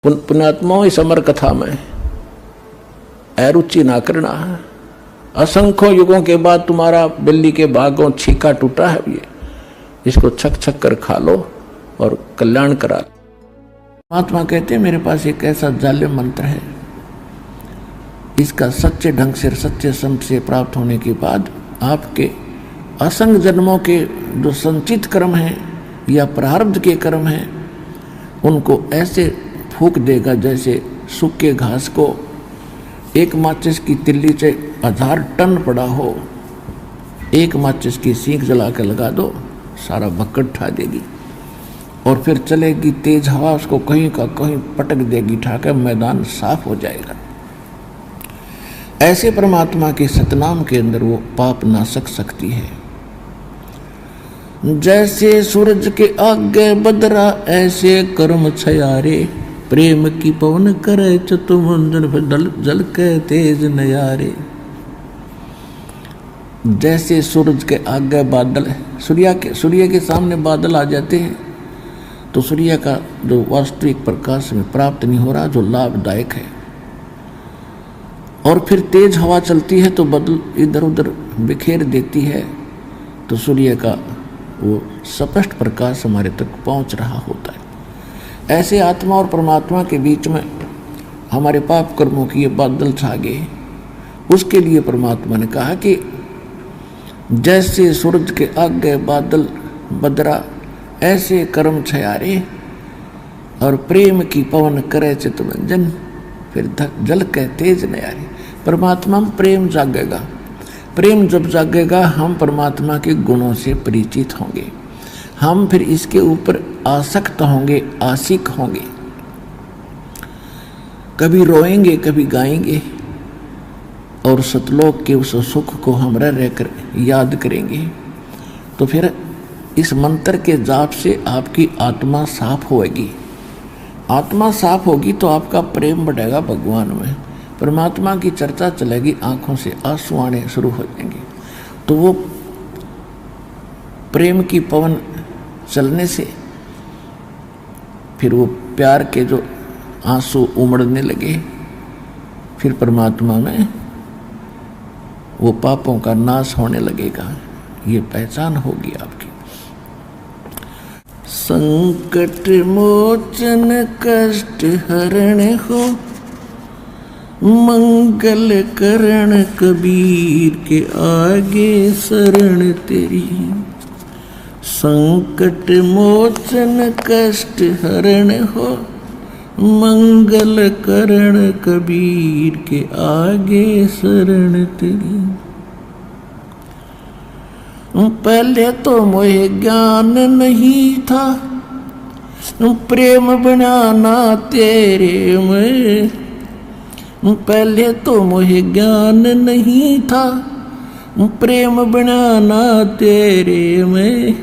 पुण्यात्माओं, इस अमर कथा में अरुचि ना करना है। असंख्य युगों के बाद तुम्हारा बिल्ली के बागों छीका टूटा है, ये इसको छक छक कर खा लो और कल्याण करा लो। महात्मा कहते हैं मेरे पास एक ऐसा जालिम मंत्र है, इसका सच्चे ढंग से सच्चे संत से प्राप्त होने के बाद आपके असंख्य जन्मों के जो संचित कर्म हैं या प्रारब्ध के कर्म हैं उनको ऐसे फूंक देगा जैसे सूखे घास को एक माचिस की तिल्ली से 1000 टन पड़ा हो, एक माचिस की सीख जला कर लगा दो, सारा भक्कड़ ठा देगी और फिर चलेगी तेज हवा, उसको कहीं का कहीं पटक देगी, ठाकर मैदान साफ हो जाएगा। ऐसे परमात्मा के सतनाम के अंदर वो पाप नाशक शक्ति है। जैसे सूरज के आगे बदरा ऐसे कर्म छयारे, प्रेम की पवन करे चतुर्मुंदन जल के तेज नयारे। जैसे सूरज के आगे बादल, सूर्य के सामने बादल आ जाते हैं तो सूर्य का जो वास्तविक प्रकाश में प्राप्त नहीं हो रहा, जो लाभदायक है, और फिर तेज हवा चलती है तो बादल इधर उधर बिखेर देती है, तो सूर्य का वो स्पष्ट प्रकाश हमारे तक पहुंच रहा होता है। ऐसे आत्मा और परमात्मा के बीच में हमारे पाप कर्मों की ये बादल छा गए। उसके लिए परमात्मा ने कहा कि जैसे सूरज के आगे बादल बदरा ऐसे कर्म छयारे, और प्रेम की पवन करे चितमंजन फिर जल के तेज नयारे। परमात्मा में प्रेम जागेगा, प्रेम जब जागेगा हम परमात्मा के गुणों से परिचित होंगे, हम फिर इसके ऊपर आसक्त होंगे, आशिक होंगे, कभी रोएंगे कभी गाएंगे और सतलोक के उस सुख को हम रहकर याद करेंगे। तो फिर इस मंत्र के जाप से आपकी आत्मा साफ होगी। आत्मा साफ होगी तो आपका प्रेम बढ़ेगा भगवान में, परमात्मा की चर्चा चलेगी, आंखों से आंसू आने शुरू हो जाएंगे। तो वो प्रेम की पवन चलने से फिर वो प्यार के जो आंसू उमड़ने लगे, फिर परमात्मा में वो पापों का नाश होने लगेगा। ये पहचान होगी आपकी। संकट मोचन कष्ट हरण हो, मंगल करण कबीर के आगे शरण तेरी। संकट मोचन कष्ट हरण हो, मंगल करण कबीर के आगे शरण तेरी। पहले तो मोहे ज्ञान नहीं था, प्रेम बनाना तेरे में। पहले तो मोहे ज्ञान नहीं था, प्रेम बनाना तेरे में।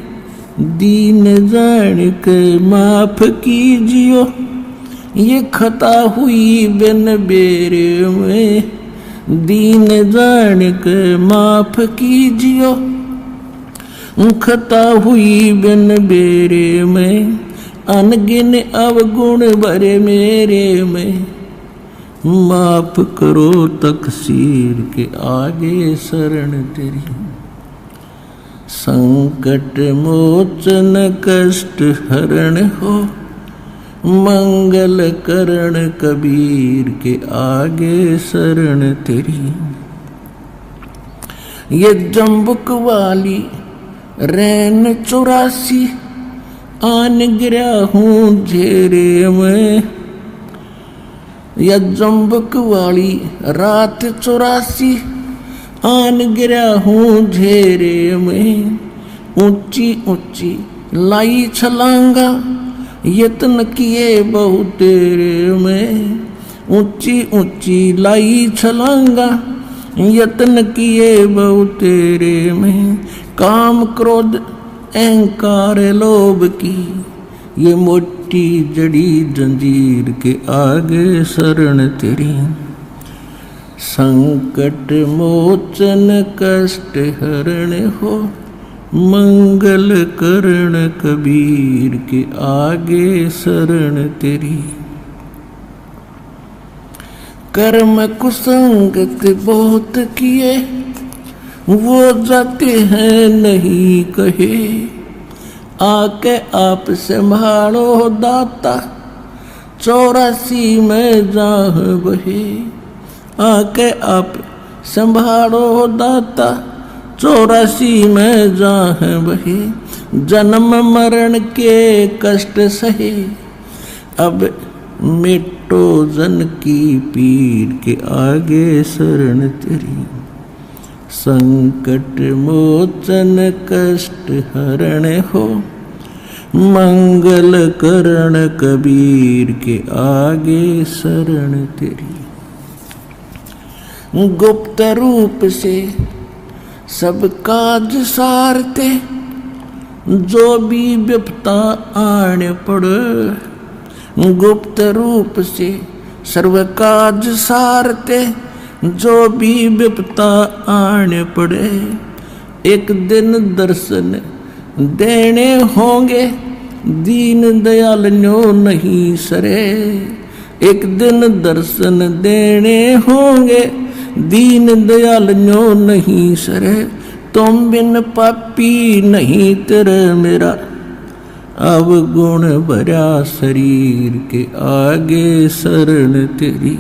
दीन जान के माफ कीजियो, ये खता हुई बिन बेरे में। दीन जान के माफ कीजियो, खता हुई बिन बेरे में। अनगिन अवगुण भरे मेरे में, माफ करो तकसीर के आगे शरण तेरी। संकट मोचन कष्ट हरण हो, मंगल करण कबीर के आगे शरण तेरी। ये जम्बुक वाली रैन 84 आन गिरा हूँ झेरे में। या जम्बुक वाली रात 84 आन गिरा हूँ झेरे में। ऊंची ऊंची लाई छलांगा, यत्न किए बहु तेरे में। ऊंची ऊंची लाई छलांगा, यत्न किए बहु तेरे में। काम क्रोध अहंकार लोभ की, ये मोटी जड़ी जंजीर के आगे शरण तेरी। संकट मोचन कष्ट हरण हो, मंगल करण कबीर के आगे शरण तेरी। कर्म कुसंगत बहुत किए, वो जाते हैं नहीं कहे। आके आप संभालो दाता, 84 में जाह बहे। आके आप संभालो दाता, 84 में जाह बहे। जन्म मरण के कष्ट सहे, अब मिटो जन की पीर के आगे शरण तेरी। संकट मोचन कष्ट हरण हो, मंगल करण कबीर के आगे शरण तेरी। गुप्त रूप से सब काज सारते, जो भी विपता आने पड़े। गुप्त रूप से सर्व काज सारते, जो भी विपता आने पड़े। एक दिन दर्शन देने होंगे, दीन दयाल न्यो नहीं सरे। एक दिन दर्शन देने होंगे, दीन दयाल न्यो नहीं सरे। तुम बिन पापी नहीं तेरे मेरा, अब गुण भरा शरीर के आगे शरण तेरी।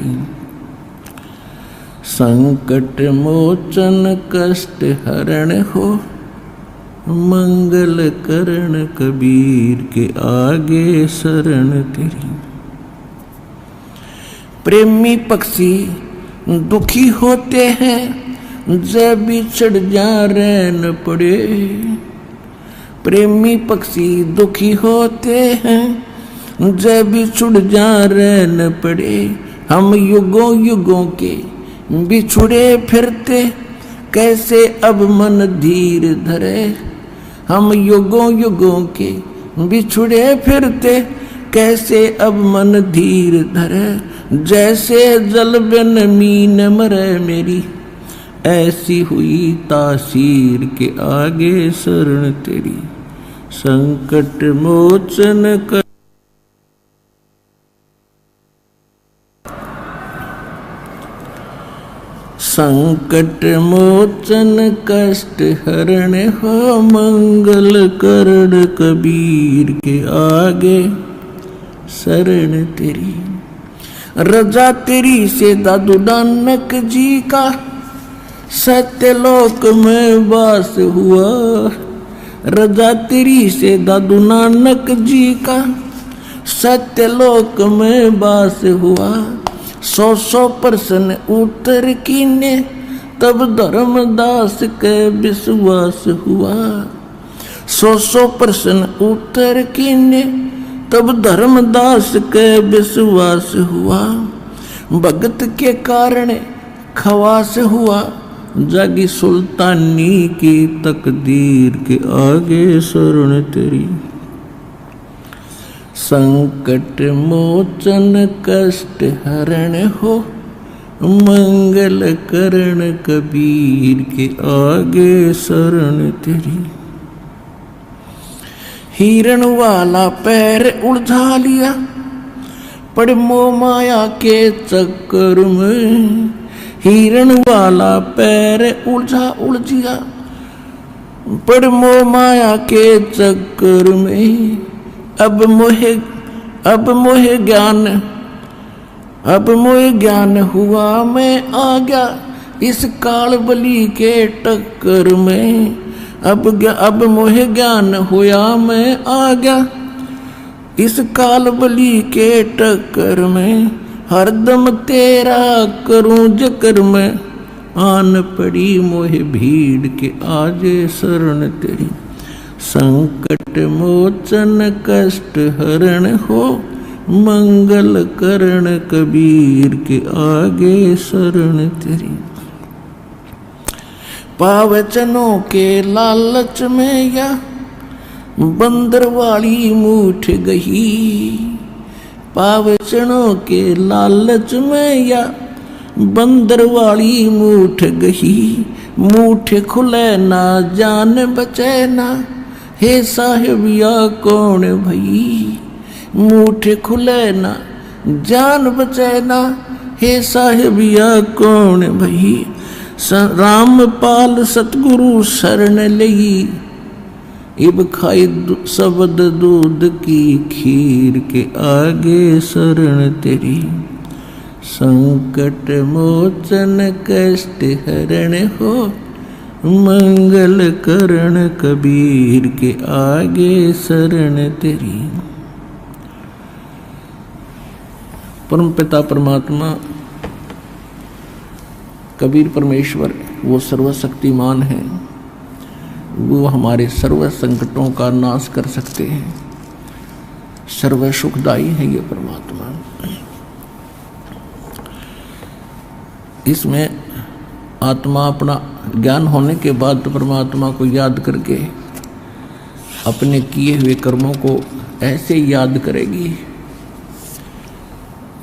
संकट मोचन कष्ट हरण हो, मंगल करण कबीर के आगे शरण तेरी। प्रेमी पक्षी दुखी होते हैं, जब बिछड़ जा रहन पड़े। प्रेमी पक्षी दुखी होते हैं, जब बिछड़ जा रहन पड़े। हम युगों युगों के बिछुड़े फिरते, कैसे अब मन धीर धरे। हम युगों युगों के बिछुड़े फिरते, कैसे अब मन धीर धरे। जैसे जल बिन मीन मरे मेरी, ऐसी हुई तासीर के आगे शरण तेरी। संकट मोचन कर संकट मोचन कष्ट हरण हो, मंगल करण कबीर के आगे शरण तेरी। रजा तेरी से दादू नानक जी का, सत्यलोक में वास हुआ। रजा तेरी से दादू नानक जी का, सत्यलोक में वास हुआ। 100 प्रश्न उत्तर कीने, तब धर्मदास के विश्वास हुआ। 100 प्रश्न उत्तर कीने, तब धर्मदास के विश्वास हुआ। भगत के कारण खवास हुआ, जागी सुल्तानी की तकदीर के आगे शरण तेरी। संकट मोचन कष्ट हरण हो, मंगल करण कबीर के आगे शरण तेरी। हिरण वाला पैर उलझा लिया, पड़ मोह माया के चक्कर में। हिरण वाला पैर उलझिया, पड़ मोह माया के चक्कर में। अब मोह ज्ञान हुआ, मैं आ गया इस काल बली के टक्कर में। अब मोह ज्ञान हुआ, मैं आ गया इस काल बली के टक्कर में। हरदम तेरा करूं जिक्र में, आन पड़ी मोह भीड़ के आजे शरण तेरी। संकट मोचन कष्ट हरण हो, मंगल करण कबीर के आगे शरण तेरी। पावचनों के लालच में या बंदर वाली मूठ गई। पावचनों के लालच में या बंदर वाली मूठ गई। मूठ खुले ना जान बचे ना, हे साहिब या कौन भई। मूठ खुले ना जान बचे ना, हे साहिबिया कौन भई, रामपाल सतगुरु शरण लई, इब खाई शब्द दूध की खीर के आगे शरण तेरी, संकट मोचन कष्ट हरण हो, मंगल करण कबीर के आगे शरण तेरी। परम पिता परमात्मा कबीर परमेश्वर वो सर्वशक्तिमान है, वो हमारे सर्व संकटों का नाश कर सकते हैं, सर्व सुखदाई है ये परमात्मा। इसमें आत्मा अपना ज्ञान होने के बाद तो परमात्मा को याद करके अपने किए हुए कर्मों को ऐसे याद करेगी।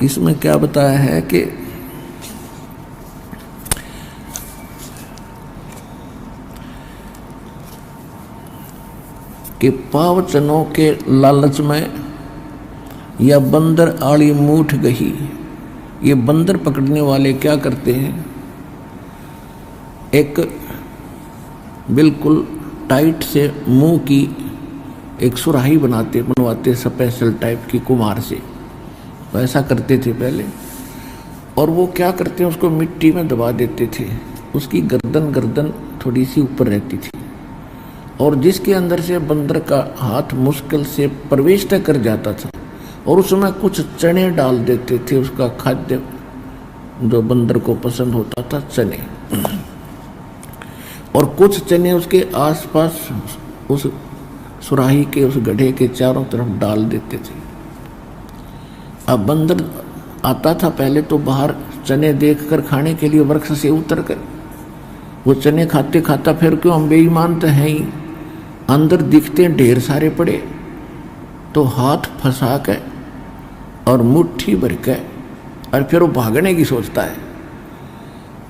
इसमें क्या बताया है कि पावचनों के लालच में या बंदर आड़ी मूठ गही। ये बंदर पकड़ने वाले क्या करते हैं, एक बिल्कुल टाइट से मुंह की एक सुराही बनवाते स्पेशल टाइप की कुम्हार से, तो ऐसा करते थे पहले। और वो क्या करते हैं, उसको मिट्टी में दबा देते थे, उसकी गर्दन थोड़ी सी ऊपर रहती थी, और जिसके अंदर से बंदर का हाथ मुश्किल से प्रवेश तक कर जाता था, और उसमें कुछ चने डाल देते थे, उसका खाद्य जो बंदर को पसंद होता था चने, और कुछ चने उसके आसपास उस सुराही के उस गड्ढे के चारों तरफ डाल देते थे। अब बंदर आता था पहले तो बाहर चने देखकर खाने के लिए वृक्ष से उतर कर, वो चने खाते खाता फिर क्यों, हम बेईमान तो हैं ही, अंदर दिखते हैं ढेर सारे पड़े, तो हाथ फंसा के और मुट्ठी भर के, और फिर वो भागने की सोचता है।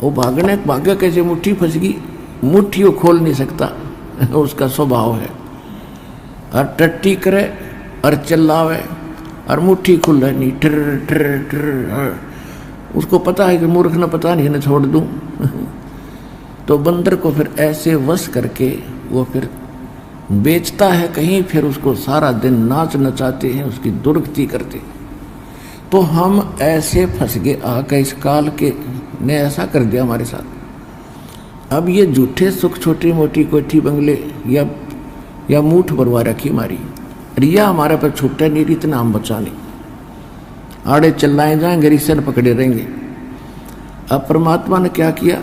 वो भागे कैसे, मुट्ठी फंस गई, मुट्ठी वो खोल नहीं सकता, उसका स्वभाव है। और टट्टी करे और चिल्लावे और मुट्ठी खुल रही नहीं, टर टर टर, उसको पता है कि मूर्ख न पता नहीं न छोड़ दूं। तो बंदर को फिर ऐसे वश करके वो फिर बेचता है कहीं, फिर उसको सारा दिन नाच नचाते हैं, उसकी दुर्गति करते। तो हम ऐसे फंस गए आके, इस काल के ने ऐसा कर दिया हमारे साथ। अब ये झूठे सुख, छोटी मोटी कोठी बंगले या मूठ भरवा रखी हमारी, रिया हमारे पर छूटे नहीं, इतना हम बचा नहीं, आड़े चिल्लाए जाएंगे, रिश्ते पकड़े रहेंगे। अब परमात्मा ने क्या किया,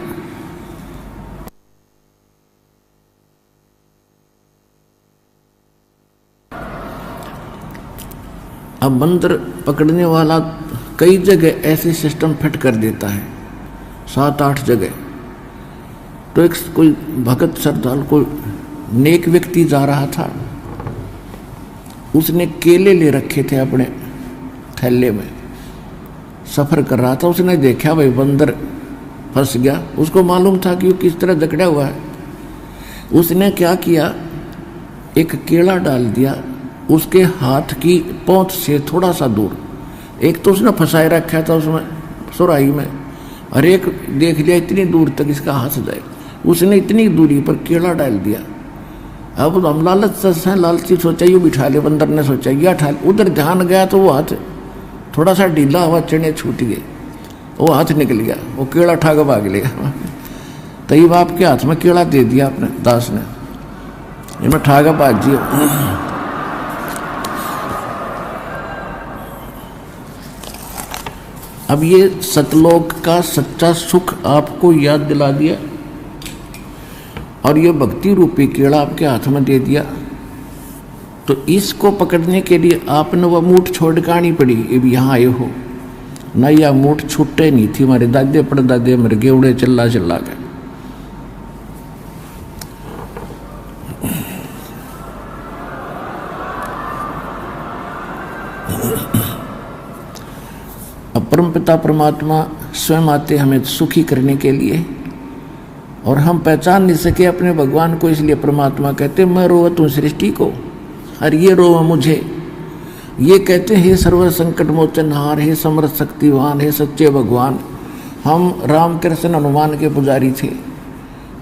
अब बंदर पकड़ने वाला कई जगह ऐसे सिस्टम फिट कर देता है, 7-8 जगह। तो एक कोई भगत श्रद्धालु, कोई नेक व्यक्ति जा रहा था, उसने केले ले रखे थे अपने थैले में, सफर कर रहा था। उसने देखा भाई बंदर फंस गया, उसको मालूम था कि वो किस तरह जकड़ा हुआ है। उसने क्या किया, एक केला डाल दिया उसके हाथ की पहुंच से थोड़ा सा दूर। एक तो उसने फंसाए रखा था उसमें सुराही में, और एक देख लिया इतनी दूर तक इसका हाथ जाए, उसने इतनी दूरी पर केला डाल दिया। अब हम लालची सोचा ये बिठा ले, बंदर ने सोचा ये उठा ले, उधर ध्यान गया तो वो हाथ थोड़ा सा ढीला हुआ, चने छूट गए, वो हाथ निकल गया, वो केला उठा के भाग लिया। तब आपके हाथ में केला दे दिया अपने दास ने, इनमें ठा के भाग जियो। अब ये सतलोक का सच्चा सुख आपको याद दिला दिया, और ये भक्ति रूपी केड़ा आपके हाथ में दे दिया। तो इसको पकड़ने के लिए आपने वह मूठ छोड़ के आनी पड़ी। अब यहाँ आए हो ना, यह मूठ छूटे नहीं थी, हमारे दादे परदादे मर गए उड़े चिल्ला चिल्ला के। अब परमपिता परमात्मा स्वयं आते हमें सुखी करने के लिए, और हम पहचान नहीं सके अपने भगवान को, इसलिए परमात्मा कहते मैं रोवत हूँ सृष्टि को और ये रोवा मुझे। ये कहते हैं हे सर्व संकट मोचनहार, हे समर्थ शक्तिवान, हे सच्चे भगवान। हम रामकृष्ण हनुमान के पुजारी थे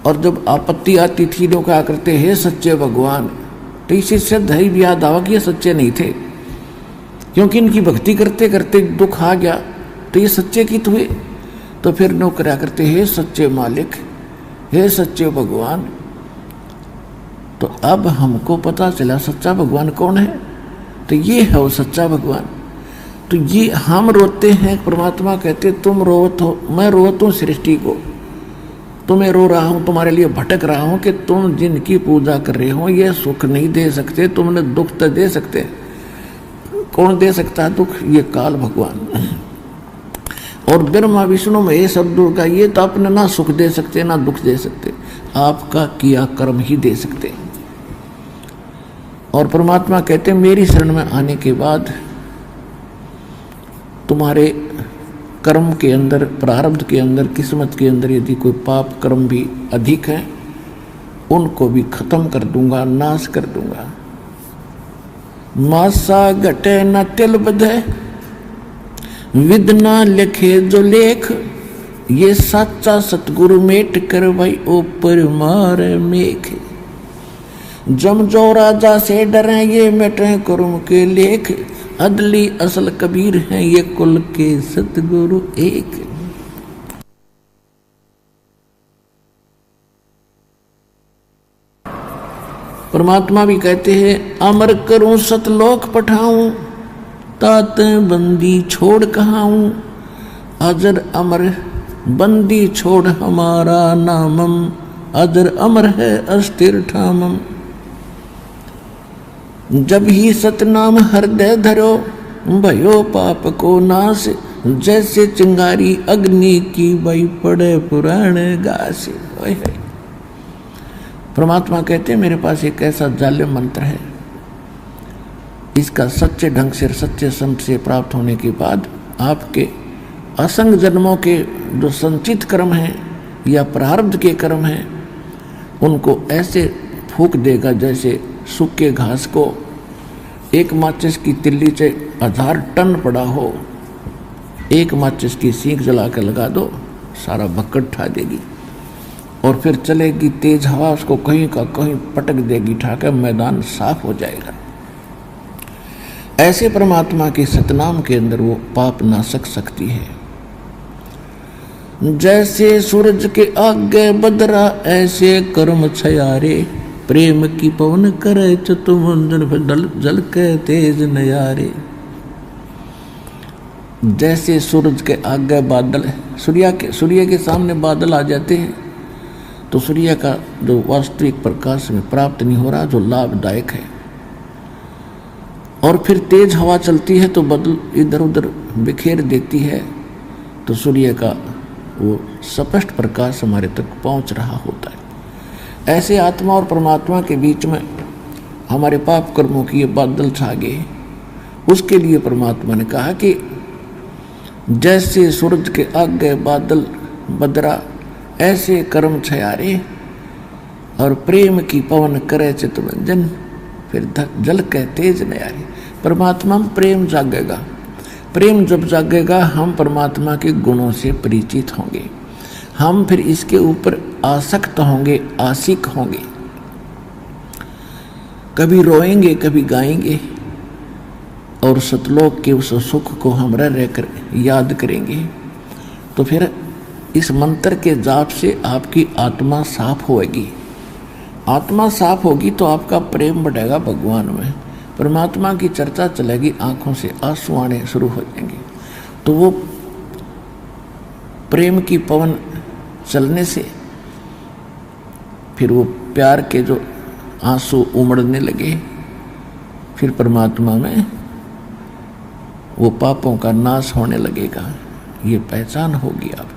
और जब आपत्ति आती थी लोग क्या करते, हे सच्चे भगवान। तो इसी से धैर्य भी याद आवा कि ये सच्चे नहीं थे, क्योंकि इनकी भक्ति करते करते दुख आ गया तो ये सच्चे की हुए। तो फिर लोग क्या करते, हे सच्चे मालिक, हे सच्चे भगवान। तो अब हमको पता चला सच्चा भगवान कौन है, तो ये है वो सच्चा भगवान। तो ये हम रोते हैं, परमात्मा कहते तुम रोवत हो, मैं रोवत हूँ सृष्टि को, तुम्हें रो रहा हूँ, तुम्हारे लिए भटक रहा हूँ कि तुम जिनकी पूजा कर रहे हो ये सुख नहीं दे सकते, तुमने दुख तो दे सकते। कौन दे सकता है दुख, ये काल भगवान। और ब्रह्मा विष्णु महेश और दुर्गा ये तो अपने ना सुख दे सकते ना दुख दे सकते, आपका किया कर्म ही दे सकते। और परमात्मा कहते मेरी शरण में आने के बाद तुम्हारे कर्म के अंदर, प्रारब्ध के अंदर, किस्मत के अंदर यदि कोई पाप कर्म भी अधिक है उनको भी खत्म कर दूंगा, नाश कर दूंगा। मासा घटे न तिल बधे, विद ना लिखे जो लेख, ये सच्चा सतगुरु मेट कर भाई ऊपर मारे मेख। जम जो राजा से डरे ये मिटे कुरुम के लेख, अदली असल कबीर हैं ये कुल के सतगुरु एक। परमात्मा भी कहते हैं अमर करूं सतलोक पठाऊं, तात बंदी छोड़ कहाऊं। अजर अमर बंदी छोड़ हमारा नामम, अजर अमर है अस्थिर ठामम। जब ही सतनाम हृदय धरो, भयो पाप को नाश, जैसे चिंगारी अग्नि की बई पड़े पुराण गास। परमात्मा कहते हैं मेरे पास एक ऐसा जालिम मंत्र है, इसका सच्चे ढंग से सच्चे संत से प्राप्त होने के बाद आपके असंग जन्मों के जो संचित कर्म हैं या प्रारब्ध के कर्म हैं उनको ऐसे फूंक देगा जैसे सूखे घास को एक माचिस की तिल्ली से 1000 टन पड़ा हो, एक माचिस की सीख जला कर लगा दो, सारा भक्कड़ ठा देगी और फिर चलेगी तेज हवा, उसको कहीं का कहीं पटक देगी, ठाकर मैदान साफ हो जाएगा। ऐसे परमात्मा के सतनाम के अंदर वो पाप नाशक शक्ति है। जैसे सूरज के आगे बदरा, ऐसे कर्म छयारे, प्रेम की पवन करे चतुमंदन जल के तेज नयारे। जैसे सूरज के आगे बादल, सूर्य के सामने बादल आ जाते हैं तो सूर्य का जो वास्तविक प्रकाश में प्राप्त नहीं हो रहा, जो लाभदायक है, और फिर तेज हवा चलती है तो बादल इधर उधर बिखेर देती है, तो सूर्य का वो स्पष्ट प्रकाश हमारे तक पहुंच रहा होता है। ऐसे आत्मा और परमात्मा के बीच में हमारे पाप कर्मों की ये बादल छा गए। उसके लिए परमात्मा ने कहा कि जैसे सूरज के आगे बादल बदरा, ऐसे कर्म छयारे, और प्रेम की पवन करे चितरंजन, फिर जल के तेज नयारे। परमात्मा में प्रेम जागेगा। प्रेम जब जागेगा हम परमात्मा के गुणों से परिचित होंगे, हम फिर इसके ऊपर आसक्त होंगे, आशिक होंगे, कभी रोएंगे कभी गाएंगे और सतलोक के उस सुख को हम रह रहकर याद करेंगे। तो फिर इस मंत्र के जाप से आपकी आत्मा साफ होगी। आत्मा साफ होगी तो आपका प्रेम बढ़ेगा भगवान में, परमात्मा की चर्चा चलेगी, आंखों से आंसू आने शुरू हो जाएंगे। तो वो प्रेम की पवन चलने से फिर वो प्यार के जो आंसू उमड़ने लगे, फिर परमात्मा में वो पापों का नाश होने लगेगा। ये पहचान होगी आप।